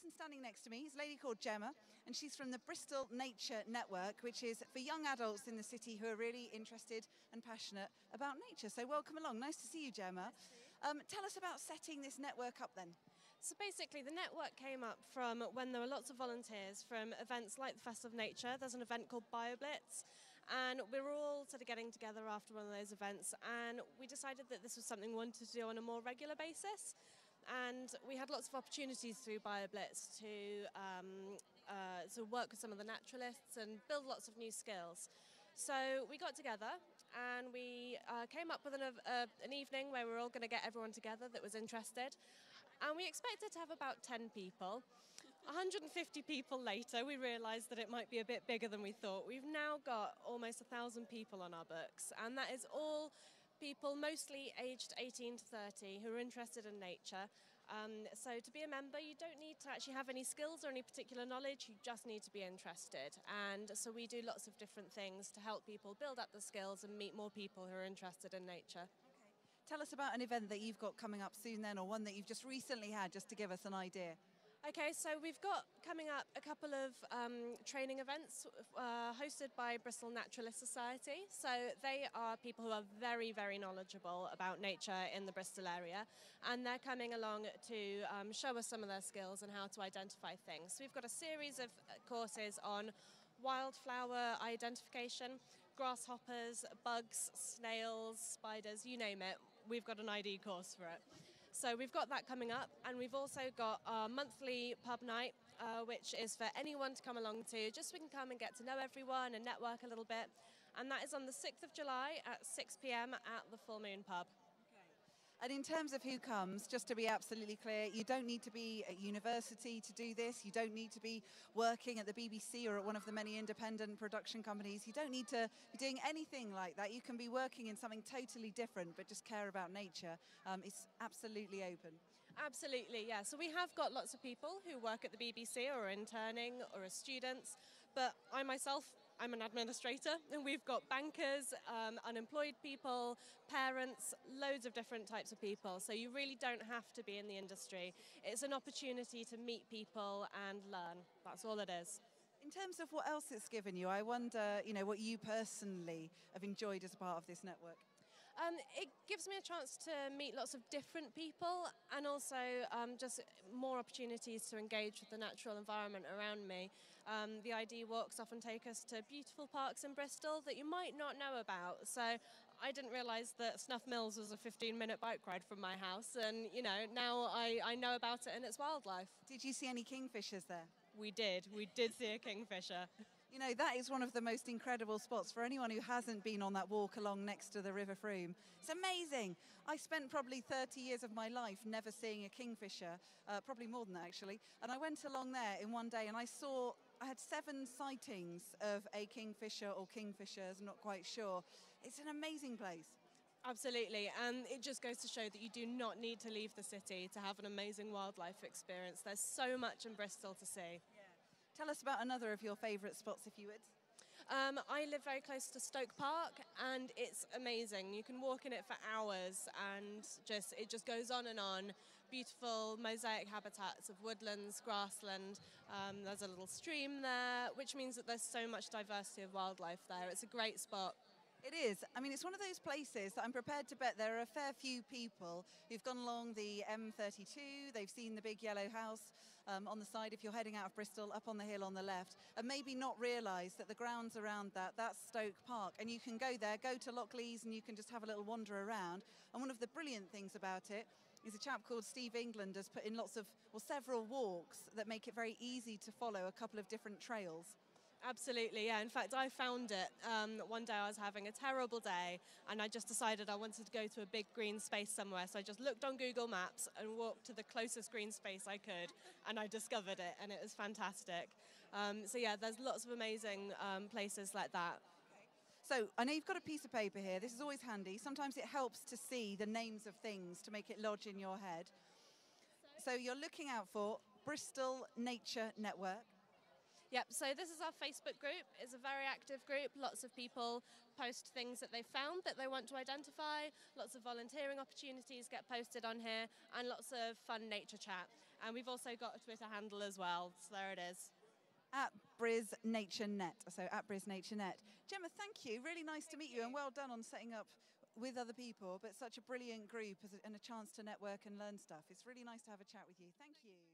person standing next to me is a lady called Gemma, and she's from the Bristol Nature Network, which is for young adults in the city who are really interested and passionate about nature. So welcome along. Nice to see you, Gemma. Tell us about setting this network up then. So basically the network came up from when there were lots of volunteers from events like the Festival of Nature. There's an event called BioBlitz, and we were all sort of getting together after one of those events, and we decided that this was something we wanted to do on a more regular basis. And we had lots of opportunities through BioBlitz to work with some of the naturalists and build lots of new skills. So we got together and we came up with an evening where we were all going to get everyone together that was interested. And we expected to have about 10 people. 150 people later, we realised that it might be a bit bigger than we thought. We've now got almost 1,000 people on our books, and that is all people mostly aged 18 to 30 who are interested in nature. So to be a member, you don't need to actually have any skills or any particular knowledge, you just need to be interested. And so we do lots of different things to help people build up the skills and meet more people who are interested in nature. Okay. Tell us about an event that you've got coming up soon then, or one that you've just recently had, just to give us an idea. Okay, so we've got coming up a couple of training events hosted by Bristol Naturalist Society. So they are people who are very, very knowledgeable about nature in the Bristol area, and they're coming along to show us some of their skills and how to identify things. So we've got a series of courses on wildflower identification, grasshoppers, bugs, snails, spiders, you name it. We've got an ID course for it. So we've got that coming up, and we've also got our monthly pub night, which is for anyone to come along to, just so we can come and get to know everyone and network a little bit. And that is on the 6th of July at 6 p.m. at the Full Moon Pub. And in terms of who comes, just to be absolutely clear, you don't need to be at university to do this. You don't need to be working at the BBC or at one of the many independent production companies. You don't need to be doing anything like that. You can be working in something totally different, but just care about nature. It's absolutely open. Absolutely, yeah. So we have got lots of people who work at the BBC or are interning or are students, but I myself, I'm an administrator, and we've got bankers, unemployed people, parents, loads of different types of people. So you really don't have to be in the industry. It's an opportunity to meet people and learn. That's all it is. In terms of what else it's given you, I wonder, what you personally have enjoyed as a part of this network. It gives me a chance to meet lots of different people, and also just more opportunities to engage with the natural environment around me. The ID walks often take us to beautiful parks in Bristol that you might not know about. So I didn't realise that Snuff Mills was a 15-minute bike ride from my house, and now I know about it and its wildlife. Did you see any kingfishers there? We did see a kingfisher. That is one of the most incredible spots for anyone who hasn't been on that walk along next to the River Frome. It's amazing. I spent probably 30 years of my life never seeing a kingfisher, probably more than that actually. And I went along there in one day and I had 7 sightings of a kingfisher or kingfishers, I'm not quite sure. It's an amazing place. Absolutely, and it just goes to show that you do not need to leave the city to have an amazing wildlife experience. There's so much in Bristol to see. Yeah. Tell us about another of your favourite spots, if you would. I live very close to Stoke Park, and it's amazing. You can walk in it for hours, and it just goes on and on. Beautiful mosaic habitats of woodlands, grassland. There's a little stream there, which means that there's so much diversity of wildlife there. It's a great spot. It is. I mean, it's one of those places that I'm prepared to bet there are a fair few people who've gone along the M32, they've seen the big yellow house on the side if you're heading out of Bristol, up on the hill on the left, and maybe not realise that the grounds around that's Stoke Park. And you can go there, go to Lockleys, and you can just have a little wander around. And one of the brilliant things about it is a chap called Steve England has put in several walks that make it very easy to follow a couple of different trails. Absolutely, yeah. In fact, I found it. One day I was having a terrible day and I just decided I wanted to go to a big green space somewhere. So I just looked on Google Maps and walked to the closest green space I could, and I discovered it, and it was fantastic. So yeah, there's lots of amazing places like that. So I know you've got a piece of paper here. This is always handy. Sometimes it helps to see the names of things to make it lodge in your head. So you're looking out for Bristol Nature Network. Yep, so this is our Facebook group. It's a very active group. Lots of people post things that they found that they want to identify. Lots of volunteering opportunities get posted on here, and lots of fun nature chat. And we've also got a Twitter handle as well, so there it is. At BrisNatureNet, so at BrisNatureNet. Gemma, thank you. Really nice to meet you, and well done on setting up with other people, but such a brilliant group and a chance to network and learn stuff. It's really nice to have a chat with you. Thank you.